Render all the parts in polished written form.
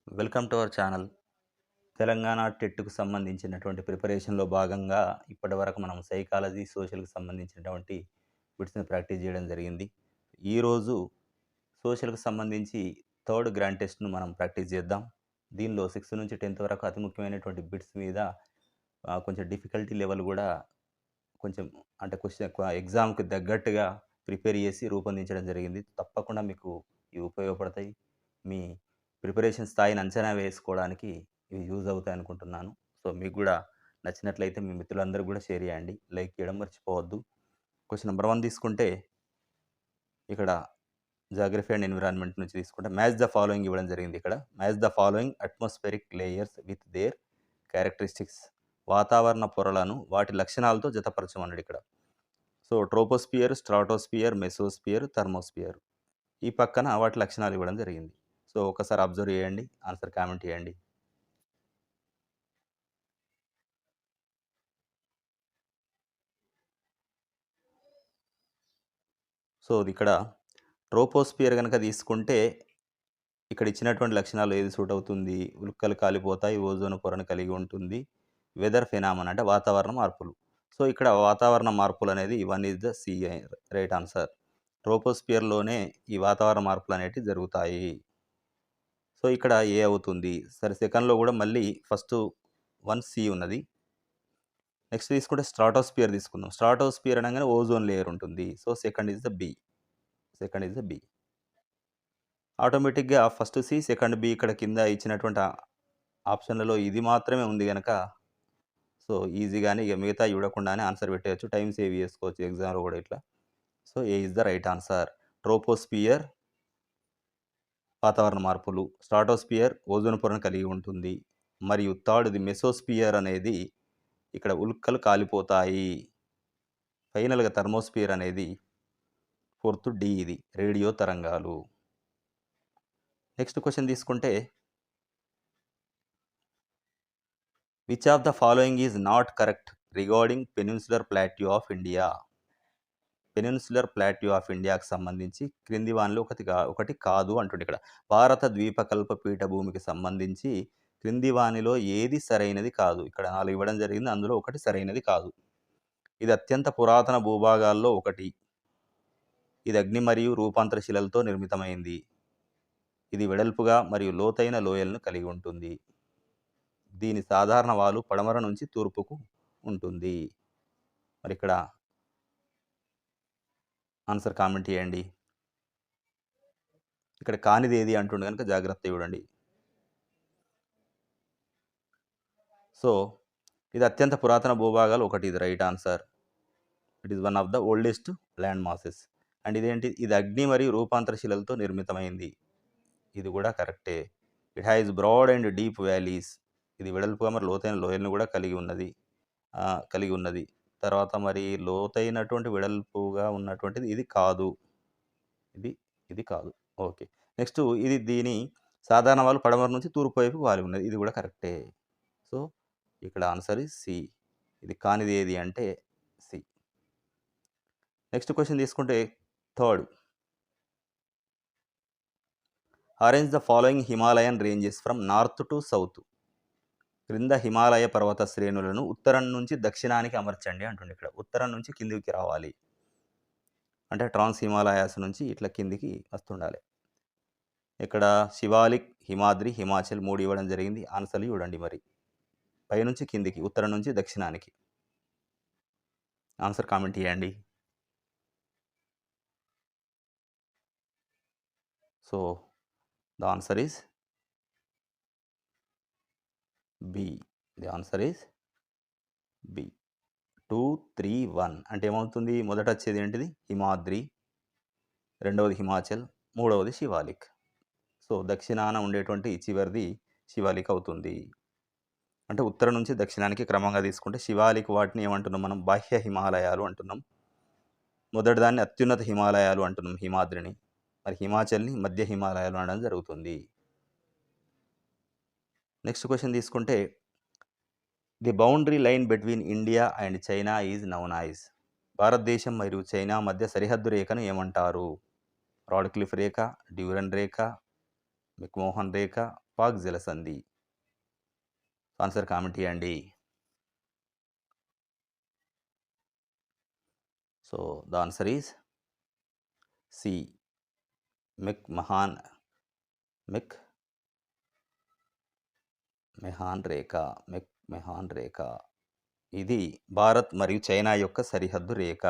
Welcome to our channel. Telangana టెట్‌కు సంబంధించినటువంటి ప్రిపరేషన్‌లో భాగంగా ఇప్పటివరకు మనం సైకాలజీ, సోషల్‌కి సంబంధించినటువంటి బిట్స్‌ని ప్రాక్టీస్ చేయడం జరిగింది. ఈరోజు సోషల్‌కి సంబంధించి థర్డ్ గ్రాండ్ టెస్ట్‌ను మనం ప్రాక్టీస్ చేద్దాం. దీనిలో 6 నుంచి 10థ్ వరకు అతి ముఖ్యమైనటువంటి బిట్స్ మీద కొంచెం డిఫికల్టీ లెవెల్ కూడా కొంచెం అంటే ఎగ్జామ్‌కి తగ్గట్టుగా ప్రిపేర్ చేసి రూపొందించడం జరిగింది. తప్పకుండా మీకు ఇవి ఉపయోగపడతాయి. మీ ప్రిపరేషన్ స్థాయిని అంచనా వేసుకోవడానికి ఇవి యూజ్ అవుతాయి అనుకుంటున్నాను. సో, మీకు గూడా నచ్చినట్లయితే మీ మిత్రులందరికి గూడా షేర్ చేయండి. లైక్ చేయడం మర్చిపోవద్దు. క్వెషన్ నంబర్ 1 తీసుకుంటే ఇక్కడ జాగ్రఫీ అండ్ ఎన్విరాన్మెంట్ నుంచి తీసుకుంటే మ్యాచ్ ద ఫాలోయింగ్ ఇవ్వడం జరిగింది ఇక్కడ. Match the following atmospheric layers with their characteristics. వాతావరణ పొరలను వాటి లక్షణాలతో జతపరచమన్నాడు ఇక్కడ. So, troposphere, stratosphere, mesosphere, thermosphere. ఈ పక్కన వాటి లక్షణాలు ఇవ్వడం జరిగింది. సో, ఒకసారి అబ్జర్వ్ చేయండి. ఆన్సర్ కామెంట్ చేయండి. సో, ఇది ఇక్కడ ట్రోపోస్ఫియర్ గనక తీసుకుంటే ఇక్కడ ఇచ్చినటువంటి లక్షణాలు ఏది సూట్ అవుతుంది? ఉల్కలు కాలిపోతాయి, ఓజోన్ పొరను కలిగి ఉంటుంది. వెదర్ ఫినామినా అంటే వాతావరణ మార్పులు. సో, ఇక్కడ వాతావరణ మార్పులనేది 1 is the C right answer. ట్రోపోస్ఫియర్‌లోనే ఈ వాతావరణ మార్పులనేటివి జరుగుతాయి. సో, ఇక్కడ ఏ అవుతుంది. సరే సెకండ్‌లో గూడా మళ్ళీ ఫస్ట్ 1 సి ఉన్నది. నెక్స్ట్ తీసుకుంటే స్ట్రాటోస్ఫియర్ తీసుకుందాం. స్ట్రాటోస్ఫియర్ అనంగానే ఓజోన్ లేయర్ ఉంటుంది. So, second is the B. Second is the B. ఆటోమేటిక్‌గా ఫస్ట్ సి, సెకండ్ బి ఇక్కడ కింద ఇచ్చినటువంటి ఆప్షన్‌లలో ఇది మాత్రమే ఉంది గనక సో, ఈజీగానే ఇక మిగతాయి చూడకుండానే ఆన్సర్ పెట్టేయొచ్చు. టైమ్ సేవ్ చేసుకోవచ్చు ఎగ్జామ్‌లో గూడా ఇట్లా. So, A is the right answer. Troposphere వాతావరణ మార్పులు, స్ట్రాటోస్ఫియర్ ఓజోన్ పొరను కలిగి ఉంటుంది. మరియు థర్డ్‌ది మెసోస్ఫియర్ అనేది ఇక్కడ ఉల్కలు కాలిపోతాయి. ఫైనల్‌గా థర్మోస్ఫియర్ అనేది ఫోర్త్ డి ఇది రేడియో తరంగాలు. నెక్స్ట్ క్వెషన్ తీసుకుంటే which of the following is not correct regarding peninsular plateau of India? Peninsular plateau of ఇండియాకి సంబంధించి క్రింది వానిలో ఒకటి కాదు అంటుండు ఇక్కడ. భారత ద్వీపకల్ప పీఠభూమికి సంబంధించి క్రింది వానిలో ఏది సరైనది కాదు. ఇక్కడ 4 ఇవ్వడం జరిగింది. అందులో ఒకటి సరైనది కాదు. ఇది అత్యంత పురాతన భూభాగాల్లో ఒకటి. ఇది అగ్ని మరియు రూపాంతర శిలలతో నిర్మితమైంది. ఇది వెడల్పుగా మరియు లోతైన లోయలను కలిగి ఉంటుంది. దీని సాధారణ వాలు పడమర నుంచి తూర్పుకు ఉంటుంది. మరి ఇక్కడ ఆన్సర్ కామెంట్ చేయండి. ఇక్కడ కానిదేది అంటుండు గనుక జాగ్రత్తగా చూడండి. సో, ఇది అత్యంత పురాతన భూభాగాలు ఒకటి. ఇది right answer. It is one of the oldest land masses. And ఇదేంటి? ఇది అగ్ని మరియు రూపాంతర శిలలతో నిర్మితమైంది. ఇది కూడా కరెక్టే. It has broad and deep valleys. ఇది వెడల్పుగా మరి లోతైన లోయలను కూడా కలిగి ఉన్నది. తర్వాత మరి లోతైనటువంటి వెడల్పుగా ఉన్నటువంటిది ఇది కాదు. ఇది కాదు. ఓకే. నెక్స్ట్ దీని సాధారణ వాలు పడమర నుంచి తూర్పు వైపుకు వాలి ఉన్నది. ఇది కూడా కరెక్టే. సో, ఇక్కడ ఆన్సర్ ఈజ్ సి. ఇది కానిది ఏది అంటే సి. నెక్స్ట్ క్వెషన్ తీసుకుంటే third. Arrange the following Himalayan ranges from north to south. క్రింద హిమాలయ పర్వత శ్రేణులను ఉత్తరం నుంచి దక్షిణానికి అమర్చండి అంటుండు ఇక్కడ. ఉత్తరం నుంచి కిందికి రావాలి. అంటే ట్రాన్స్ హిమాలయాస్ నుంచి ఇట్లా కిందికి వస్తుండాలి. ఇక్కడ శివాలిక్, హిమాద్రి, హిమాచల్ 3 ఇవ్వడం జరిగింది. ఆన్సర్లు చూడండి మరి. పైనుంచి కిందికి, ఉత్తరం నుంచి దక్షిణానికి. ఆన్సర్ కామెంట్ చేయండి. So, the answer is B. The answer is B. 2, 3, 1 అంటే ఏమవుతుంది? మొదట వచ్చేది ఏంటిది? హిమాద్రి, రెండవది హిమాచల్, మూడవది శివాలిక్. సో, దక్షిణాన ఉండేటువంటి చివరిది శివాలిక్ అవుతుంది. అంటే ఉత్తరం నుంచి దక్షిణానికి క్రమంగా తీసుకుంటే శివాలిక్ వాటిని ఏమంటున్నాం మనం? బాహ్య హిమాలయాలు అంటున్నాం. మొదటి దాన్ని అత్యున్నత హిమాలయాలు అంటున్నాం హిమాద్రిని. మరి హిమాచల్ని మధ్య హిమాలయాలు అనడం జరుగుతుంది. నెక్స్ట్ క్వెషన్ తీసుకుంటే the boundary line between India and China is known as. భారతదేశం మరియు చైనా మధ్య సరిహద్దు రేఖను ఏమంటారు? రాడ్క్లిఫ్ రేఖ, డ్యూరన్ రేఖ, మెక్మోహన్ రేఖ, పాక్ జలసంధి. ఆన్సర్ కామెంట్ చేయండి. So the answer is C, McMahon మెక్ మెహాన్ రేఖ. మెక్ మెహాన్ రేఖ ఇది భారత్ మరియు చైనా యొక్క సరిహద్దు రేఖ.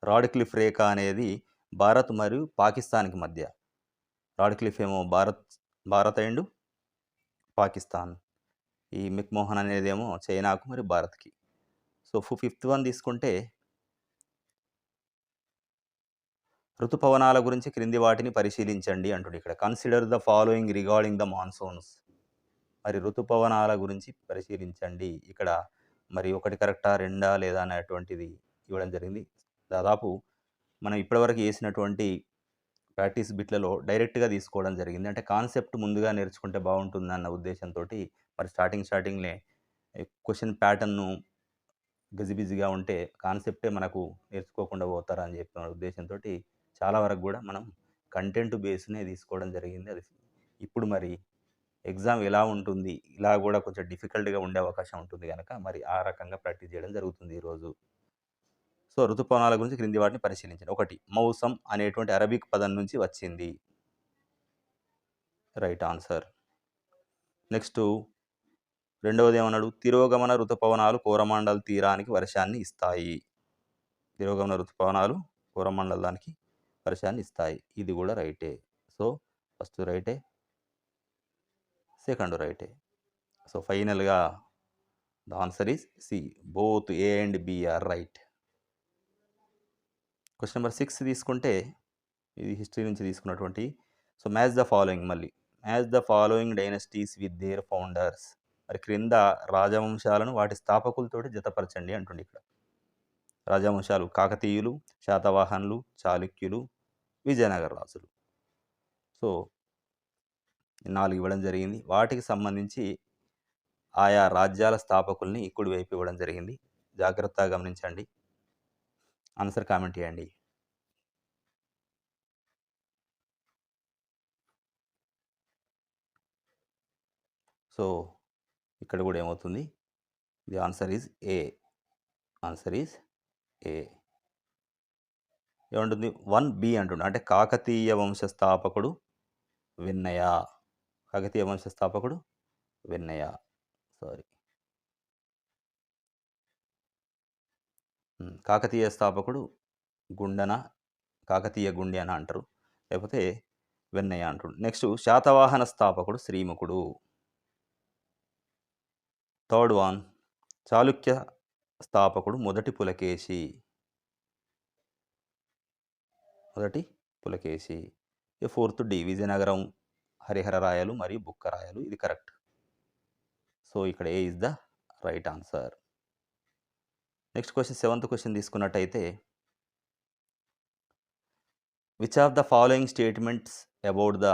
రాడ్ క్లిఫ్ రేఖ అనేది భారత్ మరియు పాకిస్తాన్కి మధ్య. రాడ్ క్లిఫ్ ఏమో భారత్ అండ్ పాకిస్తాన్. ఈ మెక్మోహన్ అనేదేమో చైనాకు మరియు భారత్కి. సో ఫిఫ్త్ వన్ తీసుకుంటే ఋతుపవనాల గురించి క్రింది వాటిని పరిశీలించండి అంటుంది ఇక్కడ. Consider the following regarding the monsoons. మరి ఋతుపవనాల గురించి పరిశీలించండి. ఇక్కడ మరి ఒకటి కరెక్టా, రెండా, లేదా అనేటువంటిది ఇవ్వడం జరిగింది. దాదాపు మనం ఇప్పటివరకు చేసినటువంటి ప్రాక్టీస్ బిట్లలో డైరెక్ట్గా తీసుకోవడం జరిగింది. అంటే కాన్సెప్ట్ ముందుగా నేర్చుకుంటే బాగుంటుందన్న ఉద్దేశంతో మరి స్టార్టింగ్లే క్వశ్చన్ ప్యాటర్న్ను గజిబిజిగా ఉంటే కాన్సెప్టే మనకు నేర్చుకోకుండా పోతారని చెప్పిన ఉద్దేశంతో చాలా వరకు కూడా మనం కంటెంట్ బేస్నే తీసుకోవడం జరిగింది. అది ఇప్పుడు మరి ఎగ్జామ్ ఎలా ఉంటుంది, ఇలా కూడా కొంచెం డిఫికల్ట్గా ఉండే అవకాశం ఉంటుంది కనుక మరి ఆ రకంగా ప్రాక్టీస్ చేయడం జరుగుతుంది ఈరోజు. సో ఋతుపవనాల గురించి క్రింది వాటిని పరిశీలించండి. ఒకటి, మౌసం అనేటువంటి అరబిక్ పదం నుంచి వచ్చింది. Right answer. నెక్స్ట్ రెండవది ఏమన్నాడు, తిరోగమన ఋతుపవనాలు కోరమండల్ తీరానికి వర్షాన్ని ఇస్తాయి. తిరోగమన ఋతుపవనాలు కోరమండలానికి వర్షాన్ని ఇస్తాయి. ఇది కూడా రైటే. సో ఫస్ట్ రైటే, సెకండ్ రైటే. సో ఫైనల్గా the answer is C, both A and B are right. Question number 6 తీసుకుంటే ఇది హిస్టరీ నుంచి తీసుకున్నటువంటి. సో మ్యాచ్ ద ఫాలోయింగ్, మళ్ళీ match the following dynasties with their founders. మరి క్రింద రాజవంశాలను వాటి స్థాపకులతోటి జతపరచండి అంటుండే ఇక్కడ. రాజవంశాలు కాకతీయులు, శాతవాహనులు, చాళుక్యులు, విజయనగర రాజులు. సో 4 ఇవ్వడం జరిగింది. వాటికి సంబంధించి ఆయా రాజ్యాల స్థాపకుల్ని ఇక్కుడి వైపు ఇవ్వడం జరిగింది. జాగ్రత్తగా గమనించండి. ఆన్సర్ కామెంట్ చేయండి. సో ఇక్కడ కూడా ఏమవుతుంది, the answer is A. Answer is ఏ. ఏముంటుంది, 1B అంటుండే, అంటే కాకతీయ వంశస్థాపకుడు వెన్నయ. కాకతీయ వంశస్థాపకుడు వెన్నయ. సారీ, కాకతీయ స్థాపకుడు గుండన, కాకతీయ గుండ్యన అంటారు, లేకపోతే వెన్నయ అంటుండు. నెక్స్ట్ శాతవాహన స్థాపకుడు శ్రీముఖుడు. థర్డ్ వన్, చాళుక్య స్థాపకుడు మొదటి పులకేశి. మొదటి పులకేశి. ఫోర్త్ డి, విజయనగరం హరిహరరాయలు మరియు బుక్కరాయలు. ఇది కరెక్ట్. సో ఇక్కడ A is the right answer. Next question, 7th question తీసుకున్నట్టయితే, which of the following statements about the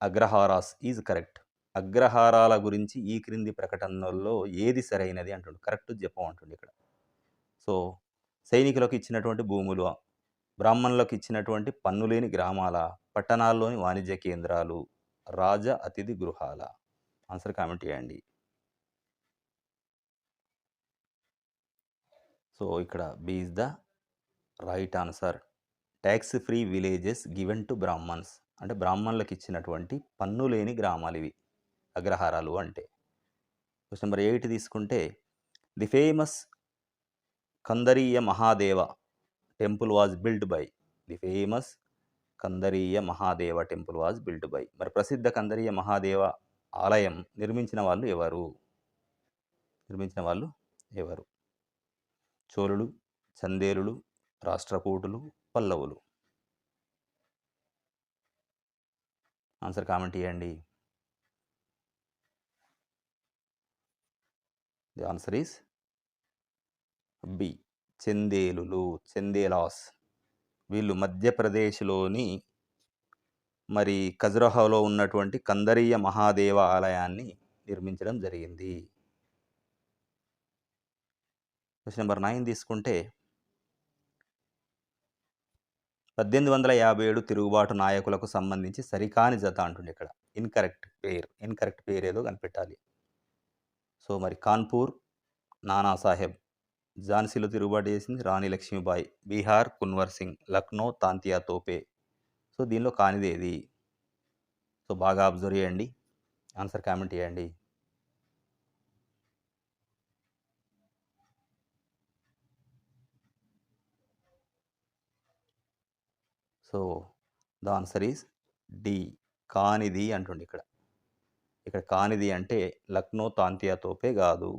agraharas is correct. అగ్రహారాల గురించి ఈ క్రింది ప్రకటనల్లో ఏది సరైనది అంటుండు. కరెక్ట్ చెప్పమంటుండు ఇక్కడ. సో సైనికులకు ఇచ్చినటువంటి భూములు, బ్రాహ్మణులకు ఇచ్చినటువంటి పన్నులేని గ్రామాల, పట్టణాల్లోని వాణిజ్య కేంద్రాలు, రాజ అతిథి గృహాల. ఆన్సర్ కామెంట్ చేయండి. సో ఇక్కడ B is the right answer. Tax free villages given to Brahmins, అంటే బ్రాహ్మణులకు ఇచ్చినటువంటి పన్ను లేని గ్రామాలు ఇవి అగ్రహారాలు అంటే. క్వశ్చన్ నెంబర్ 8 తీసుకుంటే, the famous Kandariya Mahadeva temple was build by. The famous Kandariya Mahadeva temple was build by. మరి ప్రసిద్ధ కందరీయ మహాదేవ ఆలయం నిర్మించిన వాళ్ళు ఎవరు? చోళులు, చందేలులు, రాష్ట్రకూటులు, పల్లవులు. ఆన్సర్ కామెంట్ చేయండి. ది ఆన్సర్ ఈస్ బి, చందేలులు, చందేలాస్. వీళ్ళు మధ్యప్రదేశ్లోని మరి ఖజురహోలో ఉన్నటువంటి కందరీయ మహాదేవ ఆలయాన్ని నిర్మించడం జరిగింది. క్వశ్చన్ నెంబర్ 9 తీసుకుంటే, 1857 తిరుగుబాటు నాయకులకు సంబంధించి సరికాని జత అంటుండే ఇక్కడ. ఇన్‌కరెక్ట్ పేర్ ఏదో కనిపెట్టాలి. సో, మరి కాన్పూర్ నానాసాహెబ్, ఝాన్సీలో తిరుగుబాటు చేసింది రాణి లక్ష్మీబాయి, బీహార్ కున్వర్ సింగ్, లక్నో తాంతియా తోపే. సో, దీనిలో కానిదేది? సో, బాగా అబ్జర్వ్ చేయండి. ఆన్సర్ కామెంట్ చేయండి. So, the answer is D. కానిది అంటుండు ఇక్కడ. ఇక్కడ కానిది అంటే లక్నో తాంతియా తోపే కాదు.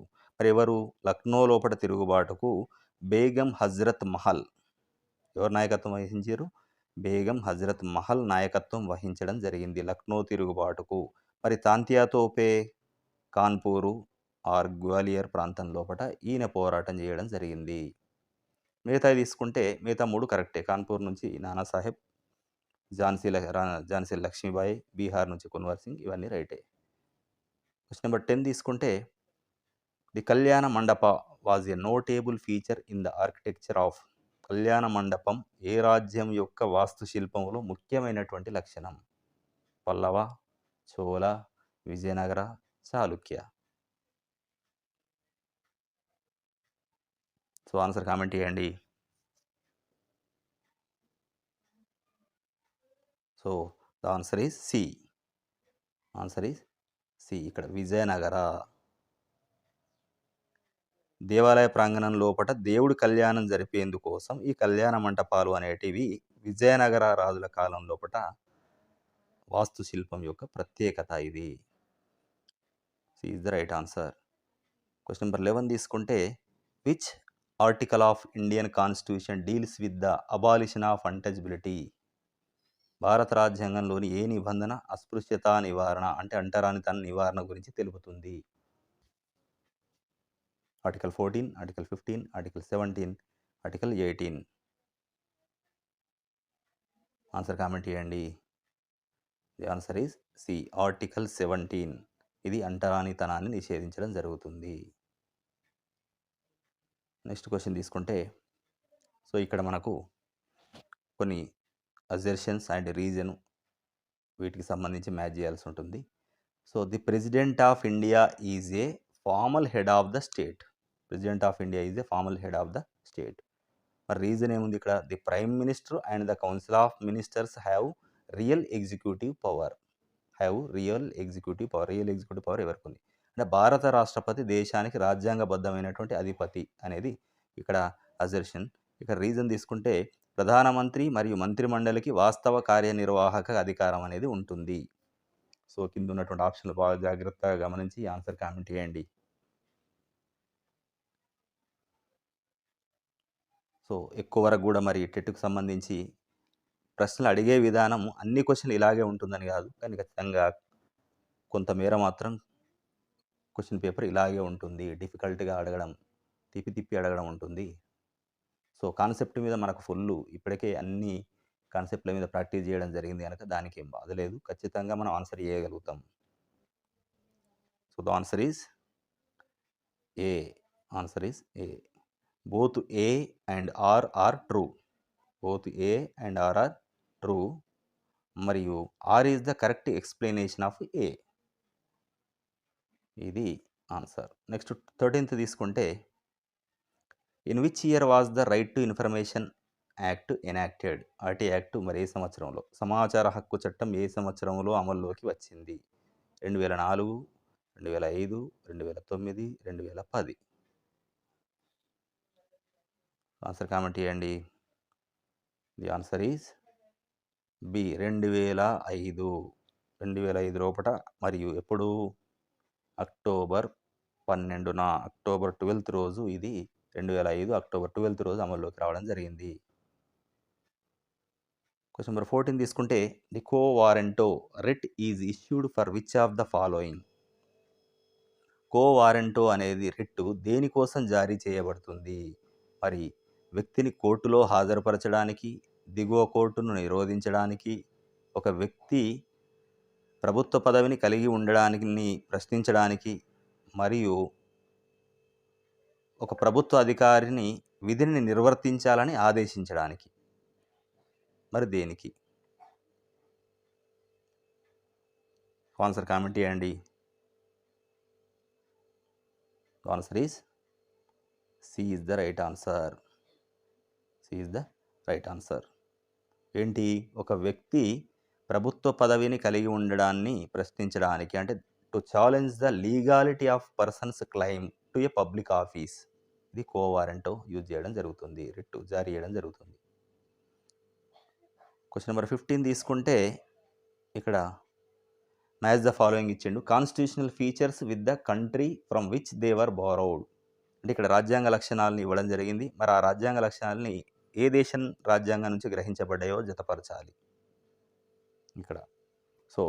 మరి ఎవరు? లక్నో లోపట తిరుగుబాటుకు బేగం హజ్రత్ మహల్ ఎవరు నాయకత్వం వహించారు? బేగం హజ్రత్ మహల్ నాయకత్వం వహించడం జరిగింది లక్నో తిరుగుబాటుకు. మరి తాంతియా తోపే కాన్పూరు ఆర్ గ్వాలియర్ ప్రాంతం లోపట ఈయన పోరాటం చేయడం జరిగింది. మిగతావి తీసుకుంటే మిగతా 3 కరెక్టే. కాన్పూర్ నుంచి నానాసాహెబ్, ఝాన్సీ లక్ష్మీబాయి, బీహార్ నుంచి కున్వర్ సింగ్, ఇవన్నీ రైటే. క్వశ్చన్ నెంబర్ 10 తీసుకుంటే the Kalyana Mandapa was a notable feature in the architecture of. Kalyana Mandapam ఏ రాజ్యం యొక్క వాస్తుశిల్పంలో ముఖ్యమైనటువంటి లక్షణం? Pallava, Chola, Vijayanagara, Chalukya. So, answer comment చేయండి. So, the answer is C. Answer is C. ఇక్కడ విజయనగర. దేవాలయ ప్రాంగణం లోపట దేవుడి కళ్యాణం జరిపేందుకోసం ఈ కళ్యాణ మంటపాలు అనేటివి విజయనగర రాజుల కాలం లోపట వాస్తుశిల్పం యొక్క ప్రత్యేకత ఇది. C is the right answer. Question number 11 తీసుకుంటే which article of Indian constitution deals with the abolition of untouchability. భారత రాజ్యాంగంలోని ఏ నిబంధన అస్పృశ్యత నివారణ అంటే అంటరానితన నివారణ గురించి తెలుపుతుంది? Article 14, article 15, article 17, article 18. Answer comment చేయండి. The answer is C. Article 17. ఇది అంటరానితనాన్ని నిషేధించడం జరుగుతుంది. నెక్స్ట్ క్వశ్చన్ తీసుకుంటే సో ఇక్కడ మనకు కొన్ని అజర్షన్స్ అండ్ రీజన్ వీటికి సంబంధించి మ్యాచ్ చేయాల్సి ఉంటుంది. So the president of India is a formal head of the state. President of India is a formal head of the state. మరి రీజన్ ఏముంది ఇక్కడ? The prime minister and the council of ministers have real executive power. Real executive power ఎవరికి ఉంది అంటే భారత రాష్ట్రపతి దేశానికి రాజ్యాంగబద్ధమైనటువంటి అధిపతి అనేది ఇక్కడ అజర్షన్. ఇక్కడ రీజన్ తీసుకుంటే ప్రధానమంత్రి మరియు మంత్రిమండలికి వాస్తవ కార్యనిర్వాహక అధికారం అనేది ఉంటుంది. సో కింద ఉన్నటువంటి ఆప్షన్లు బాగా జాగ్రత్తగా గమనించి ఆన్సర్ కామెంట్ చేయండి. సో ఎక్కువ వరకు కూడా మరి టెట్కు సంబంధించి ప్రశ్నలు అడిగే విధానం అన్ని క్వశ్చన్లు ఇలాగే ఉంటుందని కాదు, కానీ ఖచ్చితంగా కొంతమేర మాత్రం క్వశ్చన్ పేపర్ ఇలాగే ఉంటుంది. డిఫికల్ట్గా అడగడం, తిప్పి అడగడం ఉంటుంది. సో కాన్సెప్ట్ మీద మనకు ఇప్పటికే అన్ని కాన్సెప్ట్ల మీద ప్రాక్టీస్ చేయడం జరిగింది కనుక దానికి ఏం బాధ లేదు. ఖచ్చితంగా మనం ఆన్సర్ చేయగలుగుతాం. So the answer is A. Answer is A. Both A and R R true. Both A and R R true. మరియు R is the correct explanation of A. ఇది ఆన్సర్. నెక్స్ట్ 13th తీసుకుంటే in which year was the right to information act enacted. RT act మరి ఏ సంవత్సరంలో? సమాచార హక్కు చట్టం ఏ సంవత్సరంలో అమల్లోకి వచ్చింది? 2004, 2005, 2009, 2010. ఆన్సర్ కామెంట్ చేయండి. The answer is B. 2005. 2005 లోపట మరియు ఎప్పుడు? అక్టోబర్ 12న, అక్టోబర్ 12th రోజు ఇది 2005 అక్టోబర్ 12th రోజు అమల్లోకి రావడం జరిగింది. క్వశ్చన్ నెంబర్ 14 తీసుకుంటే the co వారెంటో writ is issued for which of the following. కో వారెంటో అనేది రిట్ దేనికోసం జారీ చేయబడుతుంది? మరి వ్యక్తిని కోర్టులో హాజరుపరచడానికి, దిగువ కోర్టును నిరోధించడానికి, ఒక వ్యక్తి ప్రభుత్వ పదవిని కలిగి ఉండడాన్ని ప్రశ్నించడానికి, మరియు ఒక ప్రభుత్వ అధికారిని విధిని నిర్వర్తించాలని ఆదేశించడానికి. మరి దేనికి? ఆన్సర్ కామెంట్ చేయండి. Answer is C is the right answer. C is the right answer. ఏంటి? ఒక వ్యక్తి ప్రభుత్వ పదవిని కలిగి ఉండడాన్ని ప్రశ్నించడానికి, అంటే to challenge the legality of persons claim to a public office, ఇది కో వారెంట్ యూజ్ చేయడం జరుగుతుంది, రిట్ జారీ చేయడం జరుగుతుంది. క్వశ్చన్ నెంబర్ 15 తీసుకుంటే ఇక్కడ మ్యాచ్ ద ఫాలోయింగ్ ఇచ్చిండు. Constitutional features with the country from which they were borrowed. అంటే ఇక్కడ రాజ్యాంగ లక్షణాలను ఇవ్వడం జరిగింది. మరి ఆ రాజ్యాంగ లక్షణాలని ఏ దేశం రాజ్యాంగం నుంచి గ్రహించబడ్డాయో జతపరచాలి ఇక్కడ. సో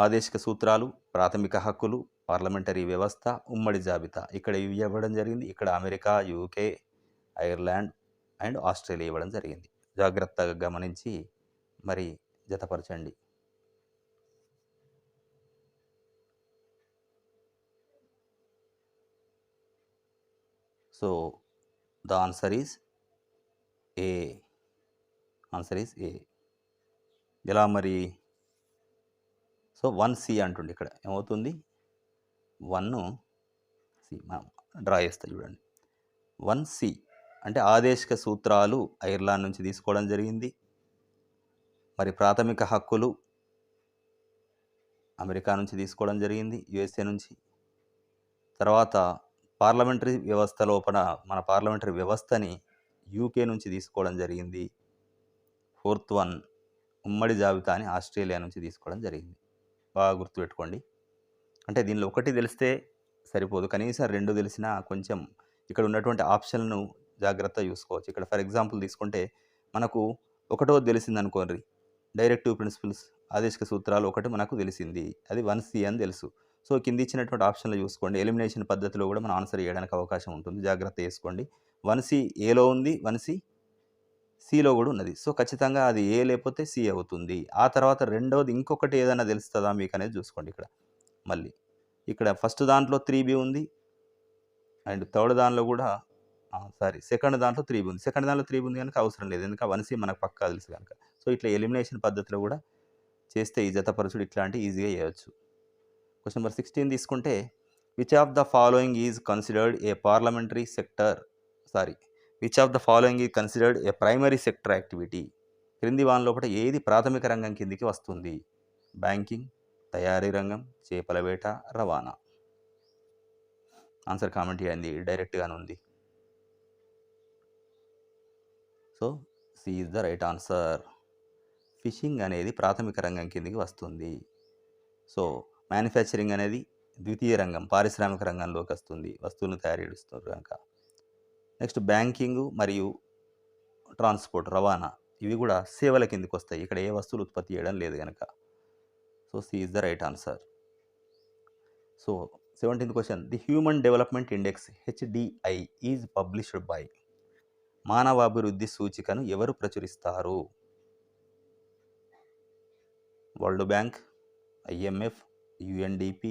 ఆదేశిక సూత్రాలు, ప్రాథమిక హక్కులు, పార్లమెంటరీ వ్యవస్థ, ఉమ్మడి జాబితా ఇక్కడ ఇవి ఇవ్వడం జరిగింది. ఇక్కడ America, UK, Ireland and Australia ఇవ్వడం జరిగింది. జాగ్రత్తగా గమనించి మరి జతపరచండి. So the answer is A. Answer is A. ఎలా మరి? సో 1C అంటుండే, ఇక్కడ ఏమవుతుంది? 1C మనం డ్రా చేస్తా చూడండి. 1C అంటే ఆదేశిక సూత్రాలు ఐర్లాండ్ నుంచి తీసుకోవడం జరిగింది. మరి ప్రాథమిక హక్కులు అమెరికా నుంచి తీసుకోవడం జరిగింది, యుఎస్ఏ నుంచి. తర్వాత పార్లమెంటరీ వ్యవస్థ లోపల మన పార్లమెంటరీ వ్యవస్థని యూకే నుంచి తీసుకోవడం జరిగింది. 4th వన్ ఉమ్మడి జాబితాని ఆస్ట్రేలియా నుంచి తీసుకోవడం జరిగింది. బాగా గుర్తుపెట్టుకోండి. అంటే దీనిలో ఒకటి తెలిస్తే సరిపోదు, కనీసం 2 తెలిసినా కొంచెం ఇక్కడ ఉన్నటువంటి ఆప్షన్లను జాగ్రత్తగా చూసుకోవచ్చు. ఇక్కడ ఫర్ ఎగ్జాంపుల్ తీసుకుంటే మనకు ఒకటోది తెలిసింది అనుకోండి, డైరెక్టివ్ ప్రిన్సిపల్స్ ఆదేశిక సూత్రాలు ఒకటి మనకు తెలిసింది, అది 1C అని తెలుసు. సో కింద ఇచ్చినటువంటి ఆప్షన్లు చూసుకోండి. ఎలిమినేషన్ పద్ధతిలో కూడా మనం ఆన్సర్ చేయడానికి అవకాశం ఉంటుంది, జాగ్రత్త చేసుకోండి. 1C ఏలో ఉంది, 1C సిలో కూడా ఉన్నది. సో ఖచ్చితంగా అది ఏ లేకపోతే సి అవుతుంది. ఆ తర్వాత రెండవది ఇంకొకటి ఏదైనా తెలుస్తుందా మీకు అనేది చూసుకోండి. ఇక్కడ మళ్ళీ ఇక్కడ ఫస్ట్ దాంట్లో 3B ఉంది అండ్ థర్డ్ దానిలో కూడా సెకండ్ దాంట్లో 3B ఉంది. సెకండ్ దాంట్లో 3B ఉంది కనుక అవసరం లేదు, ఎందుకంటే 1C మనకు పక్కా తెలుసు కనుక. సో ఇట్లా ఎలిమినేషన్ పద్ధతిలో కూడా చేస్తే ఈ జతపరచుడు ఇట్లాంటి ఈజీగా చేయవచ్చు. క్వశ్చన్ నెంబర్ 16 తీసుకుంటే which of the following is considered A parliamentary sector which of the following is considered a primary sector activity. క్రింది వాని లోపల ఏది ప్రాథమిక రంగం కిందికి వస్తుంది? బ్యాంకింగ్, తయారీ రంగం, చేపల వేట, రవాణా. ఆన్సర్ కామెంట్ చేయండి, డైరెక్ట్గానే ఉంది. So C is the right answer. Fishing అనేది ప్రాథమిక రంగం కిందికి వస్తుంది. సో మ్యానుఫ్యాక్చరింగ్ అనేది ద్వితీయ రంగం, పారిశ్రామిక రంగంలోకి వస్తుంది, వస్తువులను తయారు చేస్తారు కనుక. నెక్స్ట్ బ్యాంకింగ్ మరియు ట్రాన్స్పోర్ట్, రవాణా, ఇవి కూడా సేవల కిందికి వస్తాయి. ఇక్కడ ఏ వస్తువులు ఉత్పత్తి చేయడం లేదు కనుక. So C is the right answer. So 17th question the human development index HDI is published by. మానవాభివృద్ధి సూచికను ఎవరు ప్రచురిస్తారు? World bank, IMF, UNDP,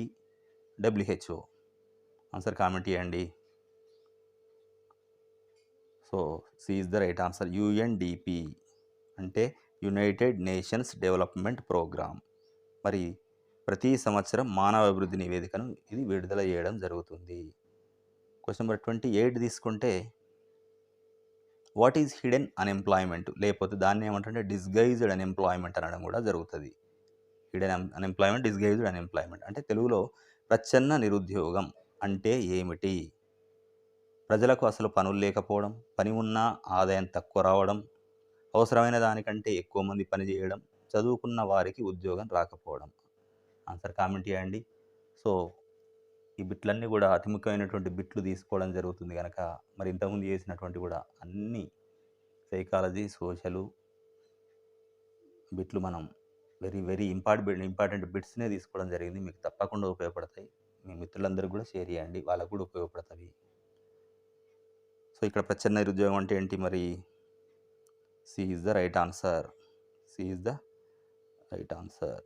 WHO. Answer comment చేయండి. So C is the right answer. UNDP అంటే United Nations development programme. మరి ప్రతి సంవత్సరం మానవ అభివృద్ధి నివేదికను ఇది విడుదల చేయడం జరుగుతుంది. క్వశ్చన్ నెంబర్ 28 తీసుకుంటే వాట్ ఈజ్ హిడెన్ అన్ఎంప్లాయ్మెంట్, లేకపోతే దాన్ని ఏమంటే డిస్గైజ్డ్ అన్ఎంప్లాయ్మెంట్ అనడం కూడా జరుగుతుంది. హిడెన్ అన్ఎంప్లాయ్మెంట్, డిస్గైజ్డ్ అన్ఎంప్లాయ్మెంట్ అంటే తెలుగులో ప్రచ్ఛన్న నిరుద్యోగం అంటే ఏమిటి? ప్రజలకు అసలు పనులు లేకపోవడం, పని ఉన్నా ఆదాయం తక్కువ రావడం, అవసరమైన దానికంటే ఎక్కువ మంది పని చేయడం, చదువుకున్న వారికి ఉద్యోగం రాకపోవడం. ఆన్సర్ కామెంట్ చేయండి. సో ఈ బిట్లన్నీ కూడా అతి ముఖ్యమైనటువంటి బిట్లు తీసుకోవడం జరుగుతుంది కనుక మరి ఇంతకుముందు చేసినటువంటి కూడా అన్ని సైకాలజీ, సోషలు బిట్లు మనం వెరీ ఇంపార్టెంట్ బిట్స్నే తీసుకోవడం జరిగింది. మీకు తప్పకుండా ఉపయోగపడతాయి. మీ మిత్రులందరికీ కూడా షేర్ చేయండి, వాళ్ళకు కూడా ఉపయోగపడతాయి. సో ఇక్కడ ప్రచ్ఛన్న నిరుద్యోగం అంటే ఏంటి మరి? C is the right answer. C is the right answer.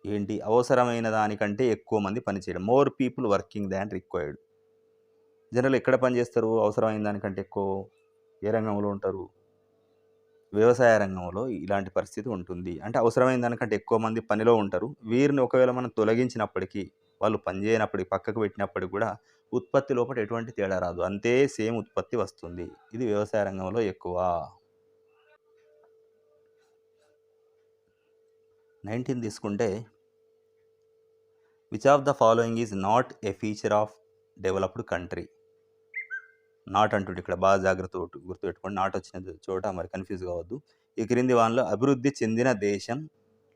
ఏంటి? అవసరమైన దానికంటే ఎక్కువ మంది పనిచేయడం, more people working than required. General ఎక్కడ పనిచేస్తారు? అవసరమైన దానికంటే ఎక్కువ ఏ రంగంలో ఉంటారు? వ్యవసాయ రంగంలో ఇలాంటి పరిస్థితి ఉంటుంది. అంటే అవసరమైన దానికంటే ఎక్కువ మంది పనిలో ఉంటారు. వీరిని ఒకవేళ మనం తొలగించినప్పటికీ, వాళ్ళు పని చేయనప్పటికి, పక్కకు పెట్టినప్పటికి కూడా ఉత్పత్తి లోపట ఎటువంటి తేడా రాదు. అంతే సేమ్ ఉత్పత్తి వస్తుంది. ఇది వ్యవసాయ రంగంలో ఎక్కువ. 19 తీసుకుంటే which of the following is not a feature of developed country. Not అంటుంటే ఇక్కడ బాగా జాగ్రత్త గుర్తుపెట్టుకోండి. నాట్ వచ్చిన చోట మరి కన్ఫ్యూజ్ కావద్దు. ఈ క్రింది వానిలో అభివృద్ధి చెందిన దేశం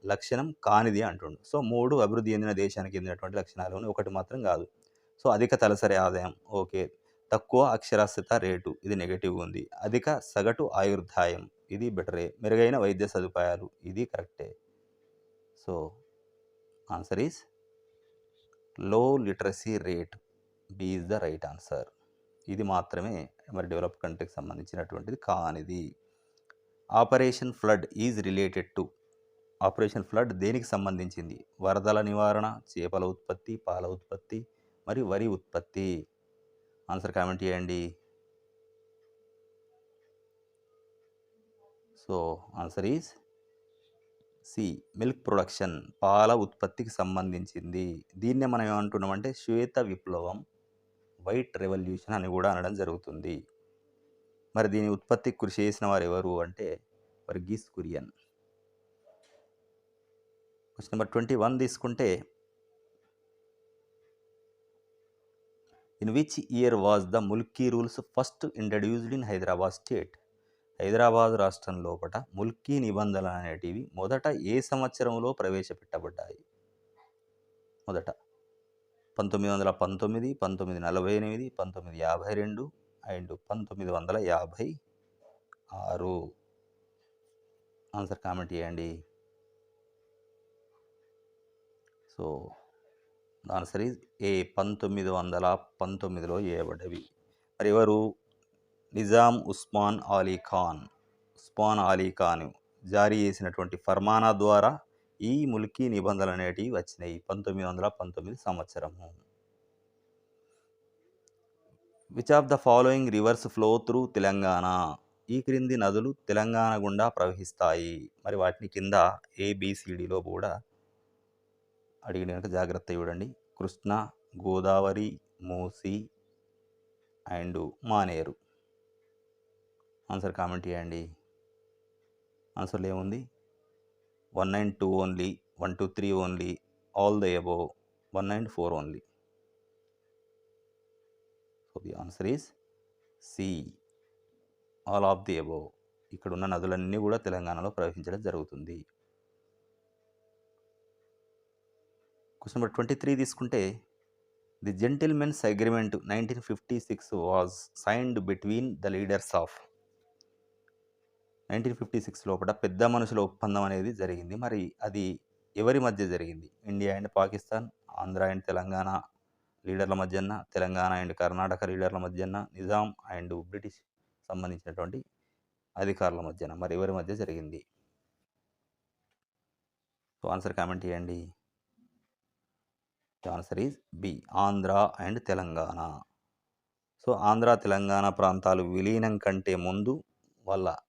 లక్షణం కానిది అంటుండు. సో 3 అభివృద్ధి చెందిన దేశానికి చెందినటువంటి లక్షణాలు ఉన్నాయి. ఒకటి మాత్రం కాదు. సో అధిక తలసరి ఆదాయం ఓకే. తక్కువ అక్షరాస్యత రేటు ఇది నెగటివ్ ఉంది. అధిక సగటు ఆయుర్దాయం ఇది బెటరే. మెరుగైన వైద్య సదుపాయాలు ఇది కరెక్టే. So answer is low literacy rate B is the right answer. ఇది మాత్రమే మరి డెవలప్ కంట్రీకి సంబంధించినటువంటిది కానిది. Operation flood is related to. Operation flood దేనికి సంబంధించింది? వరదల నివారణ, చేపల ఉత్పత్తి, పాల ఉత్పత్తి మరియు వరి ఉత్పత్తి. ఆన్సర్ కామెంట్ చేయండి. So answer is C milk production, పాల ఉత్పత్తికి సంబంధించింది. దీన్నే మనం ఏమంటున్నామంటే శ్వేత విప్లవం, వైట్ రెవల్యూషన్ అని కూడా అనడం జరుగుతుంది. మరి దీని ఉత్పత్తికి కృషి చేసిన వారు ఎవరు అంటే వర్గీస్ కురియన్. క్వశ్చన్ నెంబర్ 21 తీసుకుంటే in which year was the Mulki rules first introduced in Hyderabad state. Hyderabad రాష్ట్రం లోపల ముల్కీ నిబంధనలు అనేటివి మొదట ఏ సంవత్సరంలో ప్రవేశపెట్టబడ్డాయి? మొదట 1919, 1948, 1952 అండ్ 1956. ఆన్సర్ కామెంట్ చేయండి. సో ఆన్సర్ ఈజ్ ఏ 1919లో చేయబడ్డవి. మరి ఎవరు? నిజాం ఉస్మాన్ అలీ ఖాన్. ఉస్మాన్ అలీ ఖాన్ జారీ చేసినటువంటి ఫర్మానా ద్వారా ఈ ముల్కీ నిబంధనలు అనేటివి వచ్చినాయి 1919 సంవత్సరము. Which of the following reverse flow through Telangana. ఈ క్రింది నదులు తెలంగాణ గుండా ప్రవహిస్తాయి. మరి వాటిని కింద ఏబిసిడిలో కూడా అడిగిన కనుక జాగ్రత్త చూడండి. Krishna, Godavari, Musi and Maneru. Answer comment చేయండి. ఆన్సర్లో ఏముంది? 1 and 2 only, 1 to 3 only, all the above, 1 and 4 only. So the answer is C all of the above. ఇక్కడ ఉన్న నదులన్నీ కూడా తెలంగాణలో ప్రవహించడం జరుగుతుంది. క్వశ్చన్ నెంబర్ 23 తీసుకుంటే the gentlemen's agreement 1956 was signed between the leaders of. 1956 లోపల పెద్ద మనుషుల ఒప్పందం అనేది జరిగింది. మరి అది ఎవరి మధ్య జరిగింది? India and Pakistan, Andhra and Telangana లీడర్ల మధ్యన, తెలంగాణ అండ్ కర్ణాటక లీడర్ల మధ్యన, నిజాం అండ్ బ్రిటిష్ సంబంధించినటువంటి అధికారుల మధ్యన. మరి ఎవరి మధ్య జరిగింది? సో ఆన్సర్ కామెంట్ చేయండి. Answer is B Andhra and Telangana. So Andhra Telangana ప్రాంతాలు విలీనం కంటే ముందు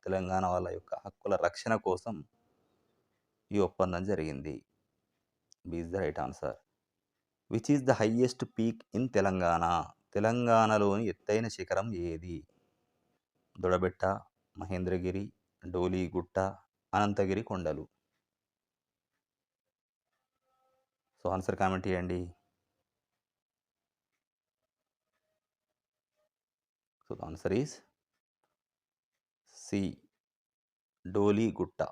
తెలంగాణ వాళ్ళ యొక్క హక్కుల రక్షణ కోసం ఈ ఒప్పందం జరిగింది. B is the right answer. Which is the highest peak in Telangana. తెలంగాణలోని ఎత్తైన శిఖరం ఏది? దొడబెట్ట, మహేంద్రగిరి, డోలీగుట్ట, అనంతగిరి కొండలు. సో ఆన్సర్ కామెంట్ చేయండి. So the answer is C Doligutta.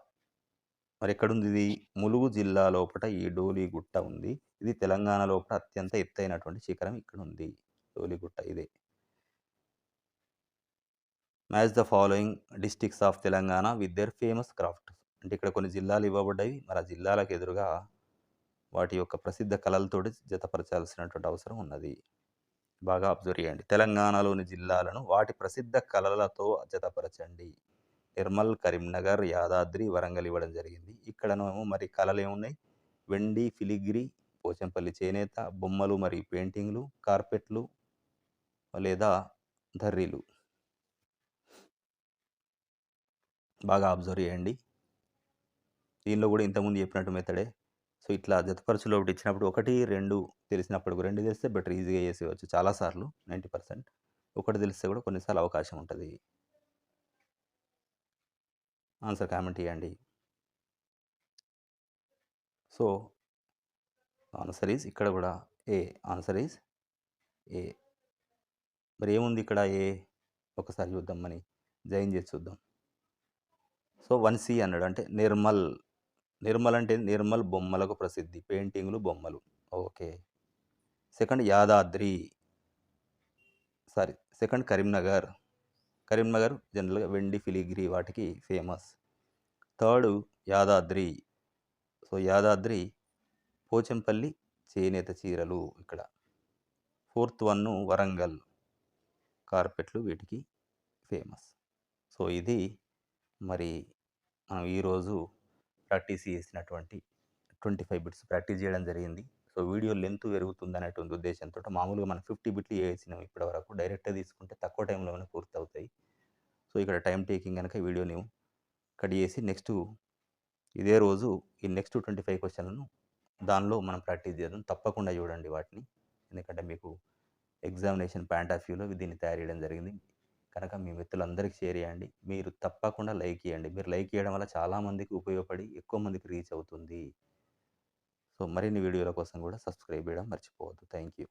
మరి ఎక్కడుంది ఇది? ములుగు జిల్లా లోపల ఈ డోలీగుట్ట ఉంది. ఇది తెలంగాణ లోపల అత్యంత ఎత్తైనటువంటి శిఖరం ఇక్కడ ఉంది, డోలీగుట్ట ఇదే. Match the following districts of Telangana with their famous craft. అంటే ఇక్కడ కొన్ని జిల్లాలు ఇవ్వబడ్డాయి. మరి ఆ జిల్లాలకు ఎదురుగా వాటి యొక్క ప్రసిద్ధ కళలతోటి జతపరచాల్సినటువంటి అవసరం ఉన్నది. బాగా అబ్జర్వ్ చేయండి. తెలంగాణలోని జిల్లాలను వాటి ప్రసిద్ధ కళలతో జతపరచండి. నిర్మల్, కరీంనగర్, యాదాద్రి, వరంగల్ ఇవ్వడం జరిగింది. ఇక్కడనేమో మరి కళలు ఏమున్నాయి? వెండి, ఫిలిగ్రీ, పోచంపల్లి చేనేత, బొమ్మలు మరియు పెయింటింగ్లు, కార్పెట్లు, లేదా ధర్రీలు. బాగా అబ్జర్వ్ చేయండి. దీనిలో కూడా ఇంతకుముందు చెప్పినట్టు మెథడే. సో, ఇట్లా జతపరచులో ఒకటి ఇచ్చినప్పుడు 1, 2 తెలిసినప్పుడు 2 తెలిస్తే బెటర్ ఈజీగా చేసేయవచ్చు చాలా సార్లు 90%. ఒకటి తెలిస్తే కూడా కొన్నిసార్లు అవకాశం ఉంటది. ఆన్సర్ కామెంట్ చేయండి. సో, ఆన్సర్ ఈజ్ ఇక్కడ కూడా ఏ. ఆన్సర్ ఈజ్ ఏ. మరి ఏముంది ఇక్కడ ఏ? ఒకసారి చూద్దాం మని జాయిన్ చేసి చూద్దాం. సో 1C అన్నాడు అంటే నిర్మల్. నిర్మల్ అంటే నిర్మల్ బొమ్మలకు ప్రసిద్ధి. పెయింటింగ్లు, బొమ్మలు. Okay. Second Yadadri. Second Karimnagar. Karimnagar జనరల్‌గా వెండి ఫిలిగ్రీ వాటికి famous. Third Yadadri. So, Yadadri Pochampally చేనేత చీరలు ఇక్కడ. Fourth one Warangal. కార్పెట్లు వీటికి ఫేమస్. సో, ఇది మరి మనం ఈరోజు ప్రాక్టీస్ చేసినటువంటి 25 బిట్స్ ప్రాక్టీస్ చేయడం జరిగింది. సో, వీడియో లెంత్ పెరుగుతుందనేటువంటి ఉద్దేశంతోటి మామూలుగా మనం 50 బిట్లు చేసినాం ఇప్పటివరకు. డైరెక్ట్‌గా తీసుకుంటే తక్కువ టైంలోనే పూర్తవుతాయి. సో, ఇక్కడ టైమ్ టేకింగ్ గనక వీడియోని కట్ చేసి ఇదే రోజు ఈ నెక్స్ట్ 25 క్వెషన్‌లను దానిలో మనం ప్రాక్టీస్ చేద్దాం. తప్పకుండా చూడండి వాటిని. ఎందుకంటే మీకు ఎగ్జామినేషన్ పాయింట్ ఆఫ్ వ్యూలో దీన్ని తయారు చేయడం జరిగింది. కనుక మీ మిత్రులందరికీ షేర్ చేయండి. మీరు తప్పకుండా లైక్ చేయండి. మీరు లైక్ చేయడం వల్ల చాలామందికి ఉపయోగపడి ఎక్కువ మందికి రీచ్ అవుతుంది. సో, మరిన్ని వీడియోల కోసం కూడా సబ్స్క్రైబ్ చేయడం మర్చిపోవద్దు. Thank you.